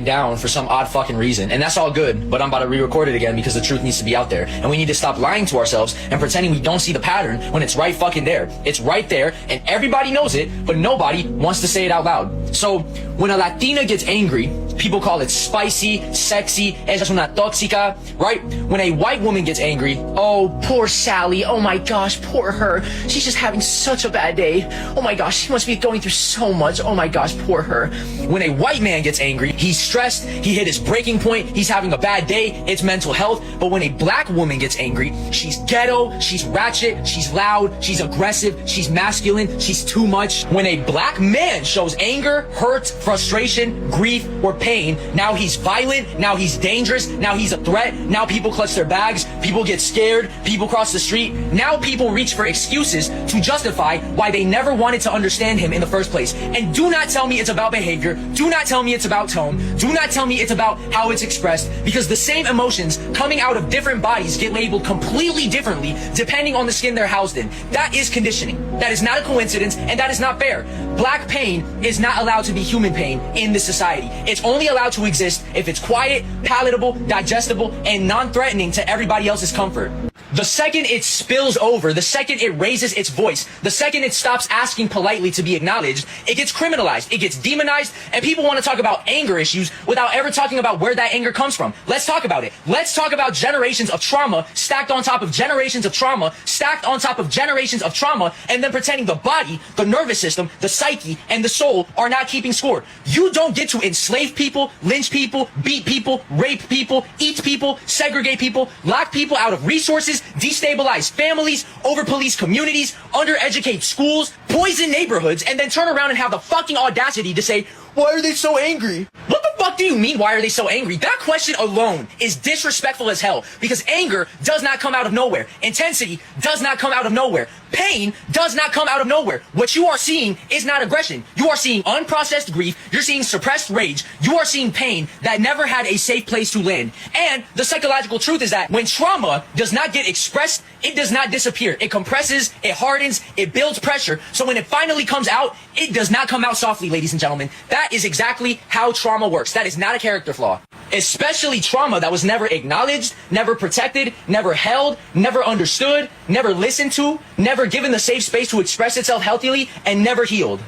down for some odd fucking reason, and that's all good, but I'm about to re-record it again because the truth needs to be out there, and we need to stop lying to ourselves and pretending we don't see the pattern when it's right fucking there. It's right there, and everybody knows it, but nobody wants to say it out loud. So when a Latina gets angry, people call it spicy, sexy, ella es una tóxica, right? When a white woman gets angry, oh, poor Sally, oh my gosh, poor her, she's just having such a bad day, oh my gosh, she must be going through so much, oh my gosh, poor her. When a white man gets angry, he's stressed, he hit his breaking point, he's having a bad day, it's mental health. But when a black woman gets angry, she's ghetto, she's ratchet, she's loud, she's aggressive, she's masculine, she's too much. When a black man shows anger, hurt, frustration, grief, or pain, now he's violent, now he's dangerous, now he's a threat, now people clutch their bags, people get scared, people cross the street, now people reach for excuses to justify why they never wanted to understand him in the first place. And do not tell me it's about behavior, do not tell me it's about tone, do not tell me it's about how it's expressed, because the same emotions coming out of different bodies get labeled completely differently depending on the skin they're housed in. That is conditioning. That is not a coincidence, and that is not fair. Black pain is not allowed to be human pain in this society. It's only allowed to exist if it's quiet, palatable, digestible, and non-threatening to everybody else's comfort. The second it spills over, the second it raises its voice, the second it stops asking politely to be acknowledged, it gets criminalized, it gets demonized, and people want to talk about anger issues without ever talking about where that anger comes from. Let's talk about it. Let's talk about generations of trauma stacked on top of generations of trauma, stacked on top of generations of trauma, and then pretending the body, the nervous system, the psyche, and the soul are not keeping score. You don't get to enslave people, lynch people, beat people, rape people, eat people, segregate people, lock people out of resources, destabilize families, over-police communities, undereducate schools, poison neighborhoods, and then turn around and have the fucking audacity to say, why are they so angry? What the fuck do you mean, why are they so angry? That question alone is disrespectful as hell, because anger does not come out of nowhere. Intensity does not come out of nowhere. Pain does not come out of nowhere. What you are seeing is not aggression. You are seeing unprocessed grief. You're seeing suppressed rage. You are seeing pain that never had a safe place to land. And the psychological truth is that when trauma does not get expressed, it does not disappear. It compresses, it hardens, it builds pressure. So when it finally comes out, it does not come out softly, ladies and gentlemen. That is exactly how trauma works. That is not a character flaw. Especially trauma that was never acknowledged, never protected, never held, never understood, never listened to, never given the safe space to express itself healthily, and never healed.